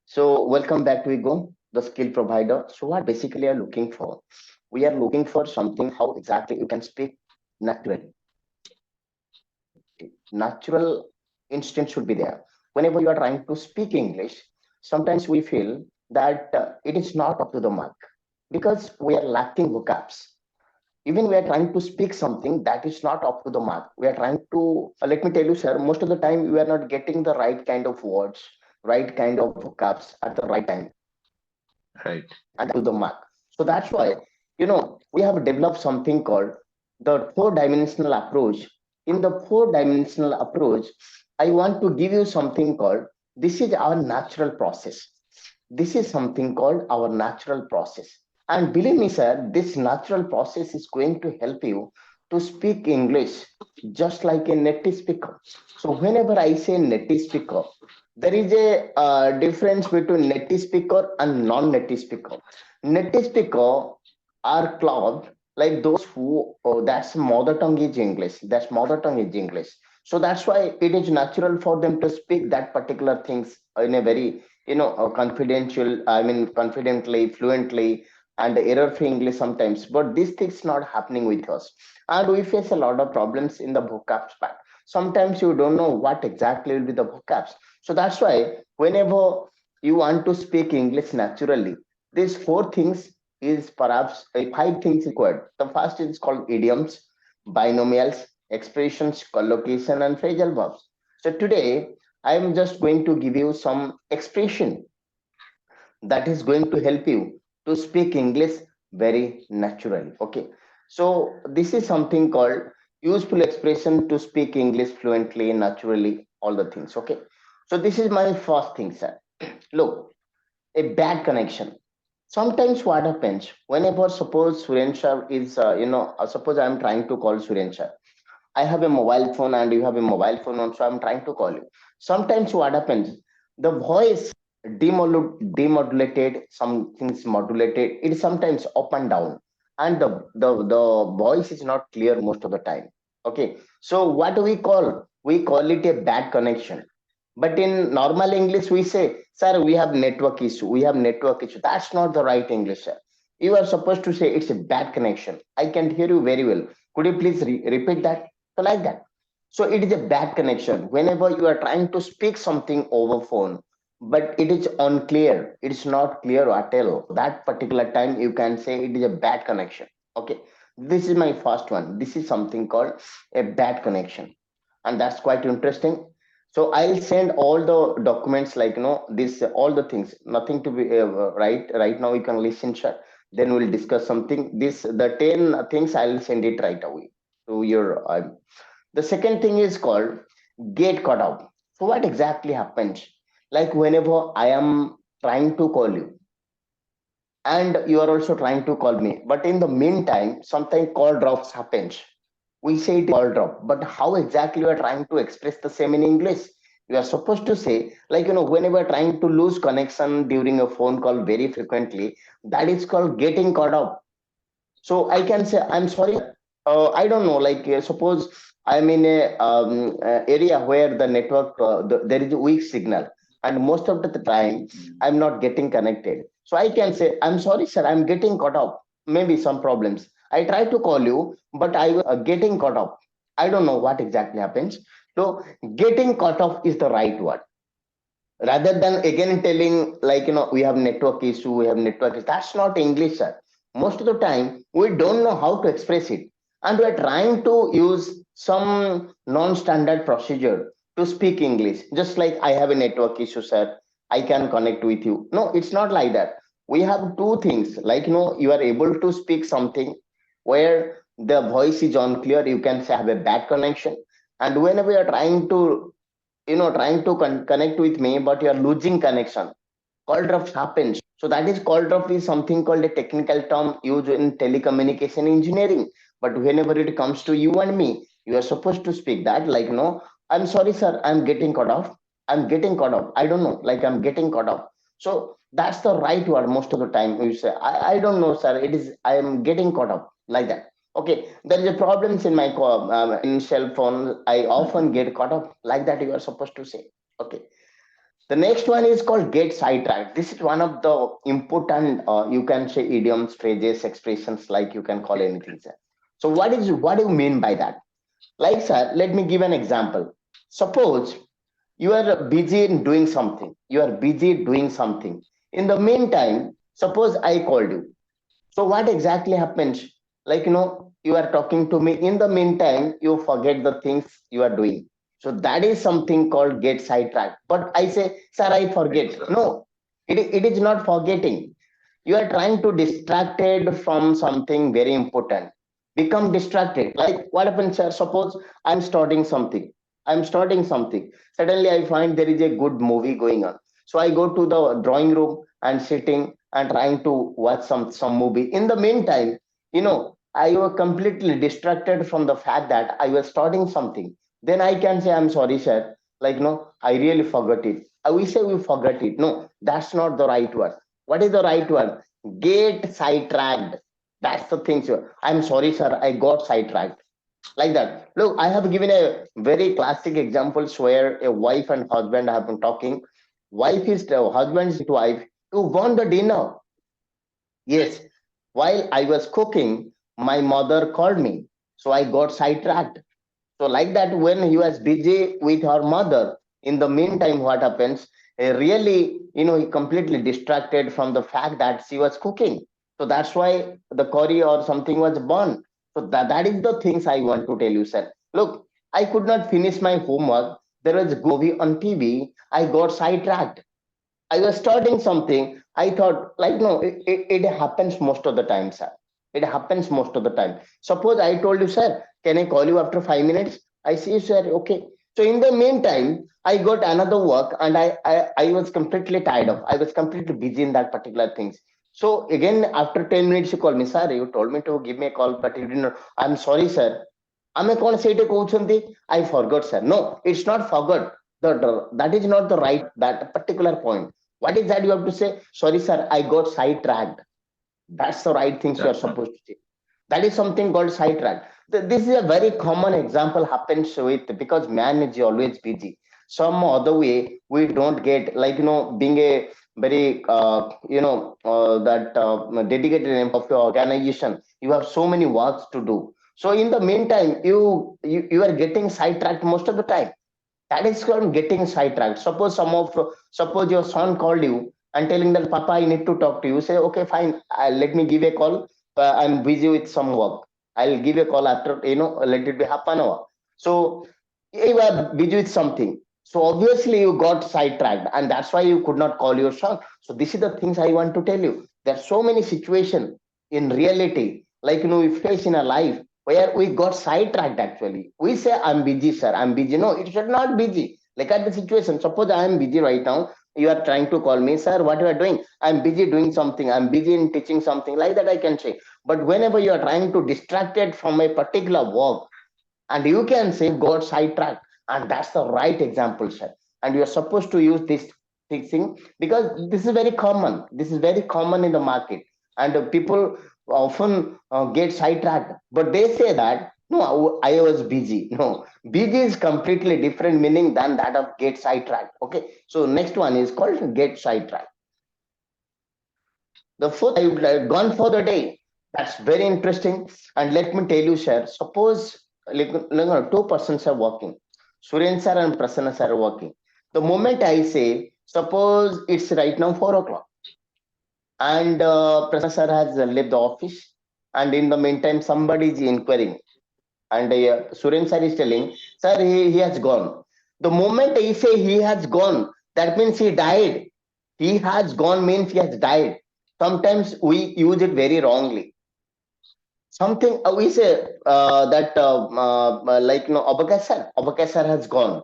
So welcome back to Ego, the skill provider. So what basically are looking for? We are looking for something how exactly you can speak naturally. Natural instinct should be there. Whenever you are trying to speak English, sometimes we feel that it is not up to the mark because we are lacking vocabs. Even we are trying to speak something that is not up to the mark. We are trying to, let me tell you, sir, most of the time we are not getting the right kind of words, right kind of vocabs at the right time Right. and to the mark. So that's why, we have developed something called the four-dimensional approach. In the four-dimensional approach, I want to give you something called this is our natural process. This is something called our natural process. And believe me, sir, this natural process is going to help you to speak English just like a native speaker. So whenever I say native speaker, there is a difference between native speaker and non-native speaker. Native speaker are clubbed like those who that's mother tongue is English. That's mother tongue is English. So that's why it is natural for them to speak that particular things in a very confidential. I mean confidently, fluently, and error-free English sometimes. But this thing's not happening with us, and we face a lot of problems in the vocabs part. Sometimes you don't know what exactly will be the vocabs. So that's why whenever you want to speak English naturally, these four things is perhaps five things required. The first is called idioms, binomials, expressions, collocation, and phrasal verbs. So today I am just going to give you some expression that is going to help you to speak English very naturally. Okay. So this is something called useful expression to speak English fluently, naturally, all the things. Okay. So this is my first thing, sir. Look, a bad connection. Sometimes what happens whenever suppose Surensha is, suppose I'm trying to call Surensha. I have a mobile phone and you have a mobile phone also. I'm trying to call you. Sometimes what happens, the voice demodulated, some things modulated. It is sometimes up and down, and the voice is not clear most of the time. Okay, so what do we call? We call it a bad connection. But in normal English, we say, "Sir, we have network issue. We have network issue." That's not the right English, sir. You are supposed to say it's a bad connection. I can hear you very well. Could you please repeat that? So like that. So it is a bad connection. Whenever you are trying to speak something over phone, but it is unclear, it is not clear at all. That particular time you can say it is a bad connection. Okay. This is my first one. This is something called a bad connection. And that's quite interesting. So I'll send all the documents like this all the things. Nothing to be right now. You can listen, sir. Then we'll discuss something. This the 10 things I'll send it right away to your the second thing is called gate cutout. So what exactly happens? Like whenever I am trying to call you and you are also trying to call me, but in the meantime, sometimes call drops happens. We say it call drop, but how exactly you are trying to express the same in English? You are supposed to say like whenever trying to lose connection during a phone call very frequently, that is called getting caught up. So I can say, I'm sorry, I don't know, like suppose I'm in a area where the network, there is a weak signal, and most of the time I'm not getting connected. So I can say, I'm sorry, sir, I'm getting caught up. Maybe some problems. I try to call you, but I was getting caught up. I don't know what exactly happens. So getting caught off is the right word rather than again telling like we have network issue, we have network issue. That's not English, sir. Most of the time we don't know how to express it, and we're trying to use some non-standard procedure to speak English, just like I have a network issue, sir, I can connect with you. No, it's not like that. We have two things, like you are able to speak something where the voice is unclear, you can say have a bad connection. And whenever you're trying to trying to connect with me, but you're losing connection, call drops happens. So that is call drop is something called a technical term used in telecommunication engineering. But whenever it comes to you and me, you are supposed to speak that like no, I'm sorry, sir, I'm getting cut off. I'm getting cut off. I don't know, like I'm getting cut off. So that's the right word most of the time. You say, I don't know, sir. It is I am getting caught up like that. Okay, there is a problems in my in cell phone. I often get caught up like that. You are supposed to say. Okay. The next one is called get sidetracked. This is one of the important, you can say idioms, phrases, expressions, like you can call anything, sir. So what do you mean by that? Like, sir, let me give an example. Suppose you are busy in doing something. You are busy doing something. In the meantime, suppose I called you. So what exactly happens? Like, you are talking to me. In the meantime, you forget the things you are doing. So that is something called get sidetracked. But I say, sir, I forget. No, it is not forgetting. You are trying to distracted from something very important. Become distracted. Like what happens, sir? Suppose I'm starting something. I'm starting something. Suddenly I find there is a good movie going on. So I go to the drawing room and sitting and trying to watch some movie. In the meantime, I was completely distracted from the fact that I was starting something. Then I can say, I'm sorry, sir. Like, no, I really forgot it. We say we forgot it. No, that's not the right word. What is the right word? Get sidetracked. That's the thing, sir. I'm sorry, sir. I got sidetracked. Like that. Look, I have given a very classic examples where a wife and husband have been talking. Wife is husband is to wife. You want the dinner? Yes. While I was cooking, my mother called me. So I got sidetracked. So like that, when he was busy with her mother, in the meantime, what happens? Really, he completely distracted from the fact that she was cooking. So that's why the curry or something was burned. So that is the things I want to tell you, sir. Look, I could not finish my homework. There was a movie on TV. I got sidetracked. I was starting something. I thought, like, no, it happens most of the time, sir. It happens most of the time. Suppose I told you, sir, can I call you after 5 minutes? I say, sir, okay. So in the meantime, I got another work and I was completely tired of. I was completely busy in that particular things. So again, after 10 minutes, you call me, sir, you told me to give me a call, but you didn't. I'm sorry, sir. ଆମେ କଣ ସେଇଟା କହୁଛନ୍ତି I forgot, sir. No, it's not forgot. That is not the right, that particular point. What is that you have to say? Sorry, sir, I got sidetracked. That's the right things you are supposed to say. That is something called sidetrack. This is a very common example happens with, because man is always busy. Some other way we don't get, like, being a very that dedicated member of your organization. You have so many works to do. So in the meantime, you are getting sidetracked most of the time. That is called getting sidetracked. Suppose your son called you and telling that, Papa, I need to talk to you. Say, okay, fine. Let me give a call. I'm busy with some work. I'll give a call after, let it be half an hour. So you are busy with something. So obviously you got sidetracked, and that's why you could not call your son. So this is the things I want to tell you. There's so many situations in reality, like, we face in a life where we got sidetracked. Actually, we say, I'm busy, sir, I'm busy. No, it should not busy. Look at the situation. Suppose I am busy right now. You are trying to call me, sir, what you are doing? I'm busy doing something. I'm busy in teaching something, like that I can say. But whenever you are trying to distracted from a particular work, and you can say got sidetracked, and that's the right example, sir. And you're supposed to use this thing, because this is very common in the market. And people often get sidetracked, but they say that, no, I was busy. No, busy is completely different meaning than that of get sidetracked. Okay, so next one is called get sidetracked. The fourth, I would have gone for the day. That's very interesting. And let me tell you, sir, suppose, two persons are working. Suren sir and Prasanna sir are working. The moment I say, suppose it's right now 4 o'clock, and Prasanna sir has left the office, and in the meantime, somebody is inquiring, and Suren sir is telling, sir, he has gone. The moment I say he has gone, that means he died. He has gone means he has died. Sometimes we use it very wrongly. Something we say that like, Abakasar has gone.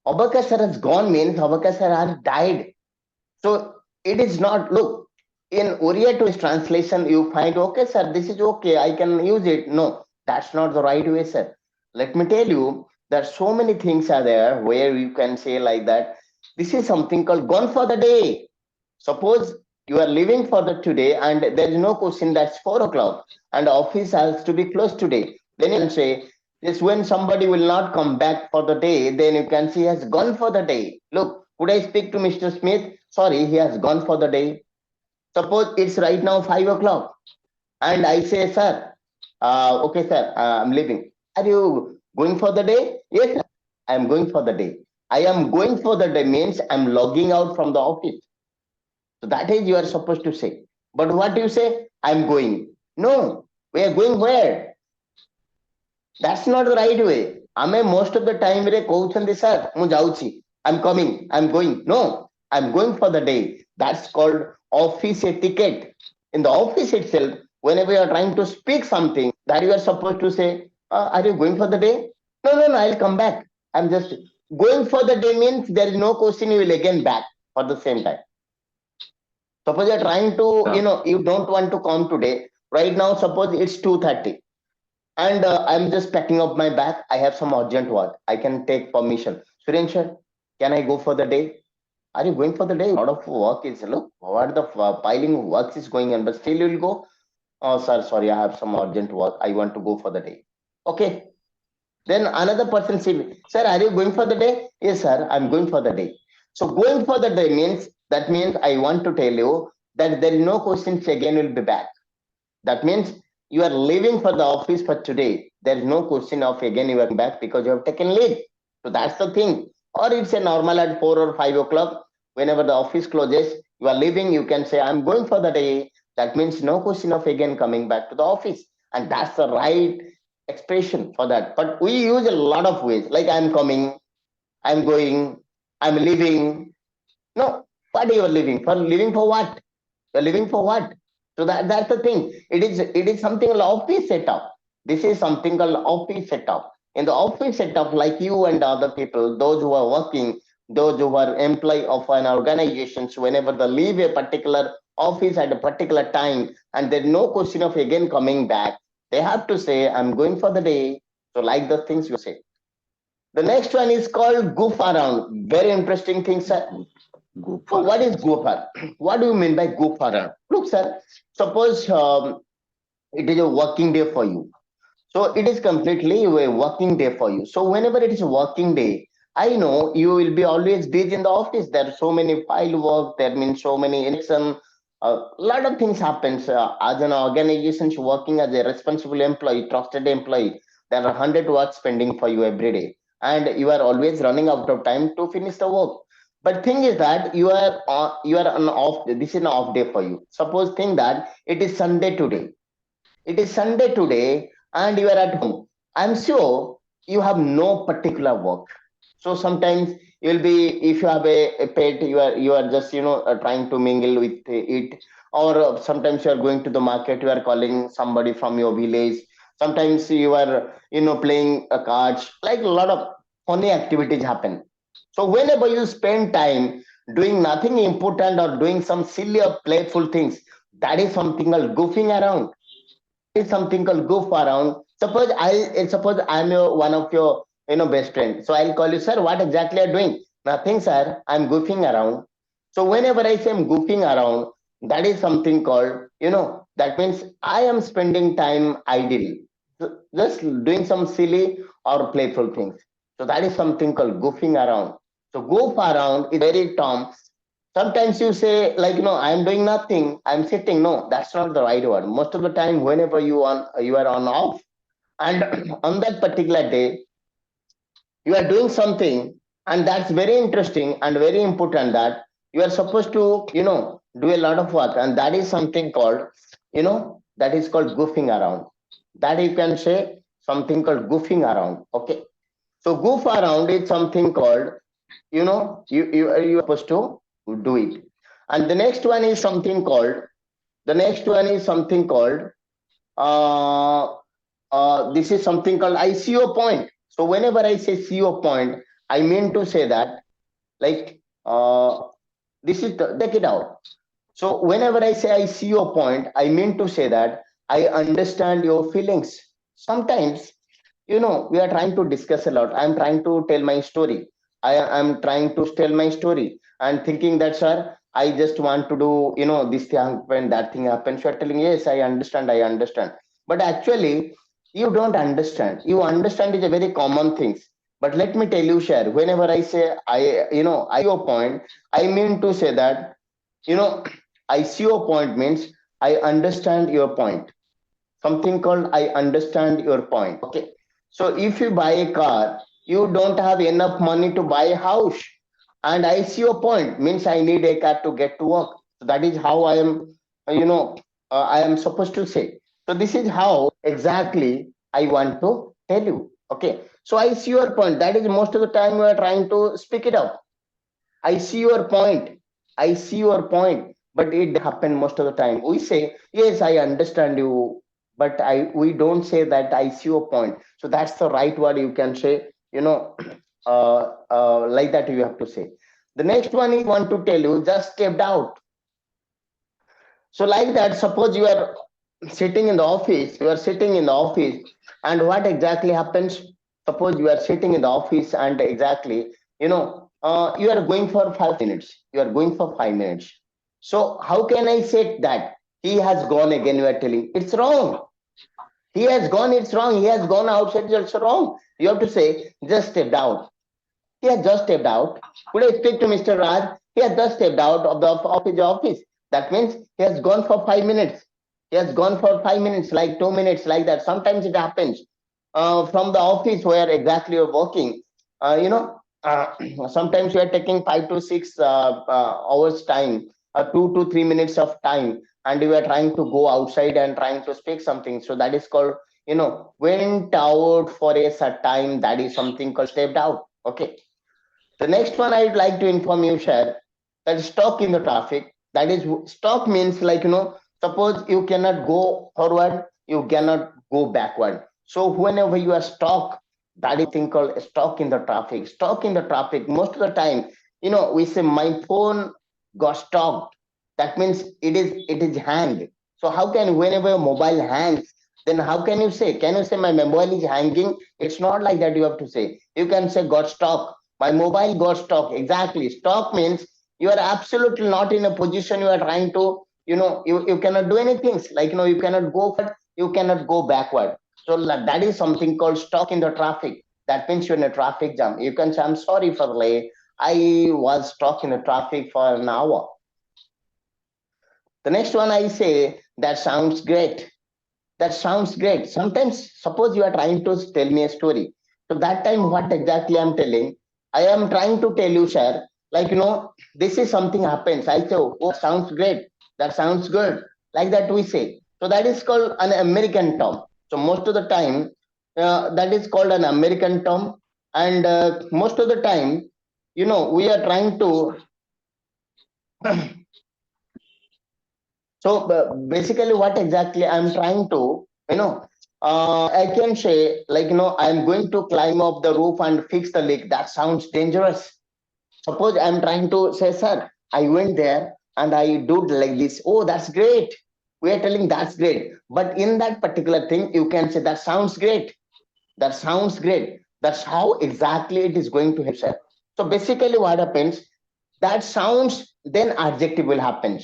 Abakasar has gone means Abakasar has died. So it is not, look, in Oriya to his translation, you find, okay, sir, this is okay, I can use it. No, that's not the right way, sir. Let me tell you, there are so many things are there where you can say like that. This is something called gone for the day. Suppose You are leaving for the today, and there is no question that's 4 o'clock, and office has to be closed today. Then you can say, this when somebody will not come back for the day, then you can see he has gone for the day. Look, could I speak to Mr. Smith? Sorry, he has gone for the day. Suppose it's right now 5 o'clock, and I say, sir, okay, sir, I'm leaving. Are you going for the day? Yes, sir, I am going for the day. I am going for the day means I'm logging out from the office. So that is you are supposed to say. But what you say? I'm going. No, we are going where? That's not the right way. ଆମେ most of the time ରେ କହୁଛନ୍ତି sir ମୁଁ ଯାଉଛି, I'm coming, I'm going. No, I'm going for the day. That's called office etiquette. In the office itself, whenever you are trying to speak something, that you are supposed to say, are you going for the day? No, no, no, I'll come back. I'm just going for the day means there is no question you will again back for the same time. Suppose you're trying to, you don't want to come today. Right now, suppose it's 2:30 and I'm just packing up my bag. I have some urgent work. I can take permission. Suren, can I go for the day? Are you going for the day? A lot of work is, look, what the piling works is going on, but still you'll go. Oh, sir, sorry, I have some urgent work. I want to go for the day. Okay. Then another person said, sir, are you going for the day? Yes, sir, I'm going for the day. So going for the day means, that means I want to tell you that there is no questions again will be back. That means you are leaving for the office for today. There is no question of again you are back because you have taken leave. So that's the thing. Or it's a normal at 4 or 5 o'clock. Whenever the office closes, you are leaving, you can say, I'm going for the day. That means no question of again coming back to the office. And that's the right expression for that. But we use a lot of ways, like I'm coming, I'm going, I'm leaving. No, what you are leaving? For leaving for what? You're living for what? So that's the thing. It is something called office setup. This is something called office setup. In the office setup, like you and other people, those who are working, those who are employee of an organization, so whenever they leave a particular office at a particular time, and there's no question of again coming back, they have to say, I'm going for the day. So like the things you say. The next one is called goof around. Very interesting thing, sir. So what is goof around? What do you mean by goof around? Look, sir, suppose it is a working day for you. So it is completely a working day for you. So whenever it is a working day, I know you will be always busy in the office. There are so many file work. There means so many election. A lot of things happens as an organization working as a responsible employee, trusted employee. There are 100 works pending for you every day, and you are always running out of time to finish the work. But thing is that you are on off. This is an off day for you. Suppose think that it is Sunday today. It is Sunday today and you are at home. I'm sure you have no particular work. So sometimes you'll be, if you have a pet, you are just trying to mingle with it, or sometimes you are going to the market, you are calling somebody from your village. Sometimes you are playing a cards, like a lot of funny activities happen. So whenever you spend time doing nothing important or doing some silly or playful things, that is something called goofing around. Is something called goof around. Suppose I'm one of your best friend. So I'll call you, sir. What exactly are you doing? Nothing, sir. I'm goofing around. So whenever I say I'm goofing around, that is something called that means I am spending time idly, just doing some silly or playful things. So that is something called goofing around. So goof around is very term. Sometimes you say, like, I'm doing nothing, I'm sitting. No, that's not the right word. Most of the time, whenever you are on off, and on that particular day, you are doing something, and that's very interesting and very important, that you are supposed to, do a lot of work, and that is something called, that is called goofing around. That you can say something called goofing around. Okay. So goof around is something called, you are supposed to do it. And the next one is something called, uh, this is something called ICO point. So whenever I say CO point, I mean to say that, like, this is check it out. So whenever I say I see your point, I mean to say that I understand your feelings. Sometimes, we are trying to discuss a lot. I'm trying to tell my story. I'm trying to tell my story and thinking that, sir, I just want to do, this thing happen, that thing happens. You're telling, yes, I understand, I understand. But actually, you don't understand. You understand is a very common thing. But let me tell you, share, whenever I say I see your point, I mean to say that, you know, I see your point means I understand your point. Something called I understand your point. Okay. So if you buy a car, you don't have enough money to buy a house. And I see your point means I need a car to get to work. So that is how I am, I am supposed to say. So this is how exactly I want to tell you. Okay. So I see your point. That is most of the time we are trying to speak it up. I see your point. I see your point. But it happen most of the time. We say, yes, I understand you, but we don't say that I see your point. So that's the right word you can say, like that you have to say. The next one is want to tell you, just stepped out. So like that, suppose you are sitting in the office, you are sitting in the office, and what exactly happens? Suppose you are sitting in the office and exactly, you are going for 5 minutes. You are going for 5 minutes. So how can I say that he has gone again? You are telling it's wrong. He has gone. It's wrong. He has gone outside. It's wrong. You have to say just stepped out. He has just stepped out. Could I speak to Mr. Raj? He has just stepped out of his office. That means he has gone for 5 minutes. He has gone for 5 minutes, like 2 minutes, like that. Sometimes it happens from the office where exactly you're working. Sometimes you are taking 5 to 6 hours time, 2 to 3 minutes of time, and you are trying to go outside and trying to speak something. So that is called, went out for a certain time. That is something called stepped out. Okay. The next one I'd like to inform you, share that stuck in the traffic. That is, stuck means like, suppose you cannot go forward, you cannot go backward. So whenever you are stuck, that is thing called stuck in the traffic. Stuck in the traffic. Most of the time, we say my phone got stuck. That means it is hanged. So how can whenever your mobile hangs, then how can you say? Can you say my mobile is hanging? It's not like that. You have to say. You can say got stuck, my mobile got stuck. Exactly. Stock means you are absolutely not in a position you are trying to, you cannot do anything. Like, you cannot go forward, you cannot go backward. So that is something called stock in the traffic. That means you're in a traffic jam. You can say, I'm sorry for the late. I was stuck in the traffic for an hour. The next one I say, that sounds great. That sounds great. Sometimes, suppose you are trying to tell me a story. So that time, what exactly I'm telling, I am trying to tell you, sir, like, this is something happens. I say, oh, sounds great. That sounds good. Like that we say. So that is called an American term. So most of the time, that is called an American term. And most of the time, we are trying to. So basically, what exactly I'm trying to, I can say like, I'm going to climb up the roof and fix the leak. That sounds dangerous. Suppose I'm trying to say, sir, I went there and I do like this. Oh, that's great. We are telling that's great. But in that particular thing, you can say that sounds great. That sounds great. That's how exactly it is going to help, sir. So basically, what happens? That sounds, then adjective will happen.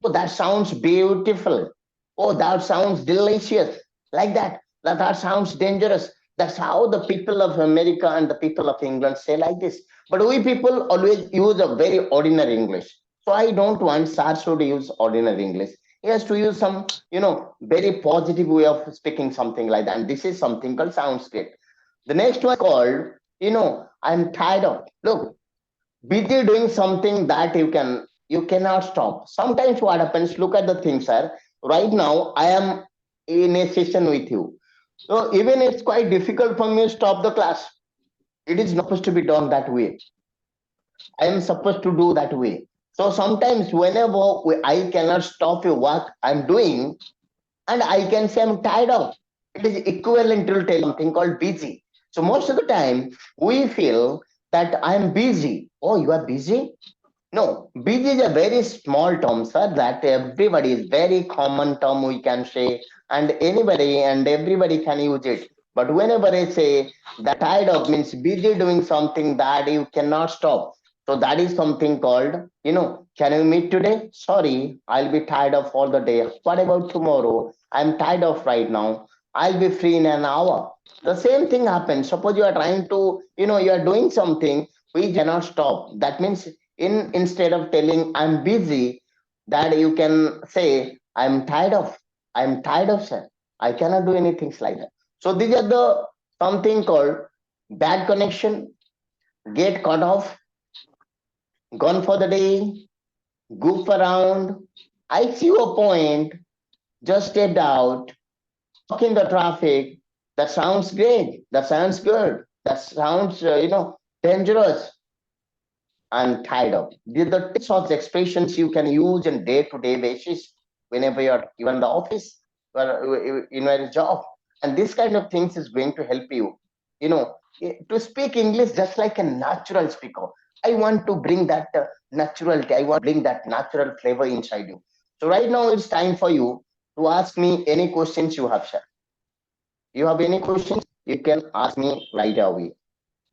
Oh, that sounds beautiful. Oh, that sounds delicious. Like that. That sounds dangerous. That's how the people of America and the people of England say like this. But we people always use a very ordinary English. So I don't want Sarso to use ordinary English. He has to use some, very positive way of speaking something like that. And this is something called sounds great. The next one called, I'm tired of. Look, busy doing something that you cannot stop. Sometimes what happens, look at the thing, sir. Right now I am in a session with you, so even it's quite difficult for me to stop the class. It is not supposed to be done that way. I am supposed to do that way. So sometimes whenever I cannot stop a work I'm doing, and I can say I'm tired of. It is equivalent to tell something called busy. So most of the time we feel that I'm busy. Oh, you are busy? No, busy is a very small term, sir, that everybody is very common term we can say, and anybody and everybody can use it. But whenever I say that tired of means busy doing something that you cannot stop. So that is something called, can we meet today? Sorry, I'll be tired of all the day. What about tomorrow? I'm tired of right now. I'll be free in an hour. The same thing happens. Suppose you are trying to, you are doing something, we cannot stop. That means instead of telling I'm busy, that you can say I'm tired of sir. I cannot do anything like that. So these are the something called bad connection, get cut off, gone for the day, goof around. I see your point, just stepped out, stuck in the traffic. That sounds great. That sounds good. That sounds, dangerous. I'm tired of. These are the sorts of expressions you can use in day-to-day basis whenever you're even the office or in your job. And this kind of things is going to help you, to speak English just like a natural speaker. I want to bring that naturality. I want to bring that natural flavor inside you. So right now it's time for you to ask me any questions you have, sir. You have any questions? You can ask me right away.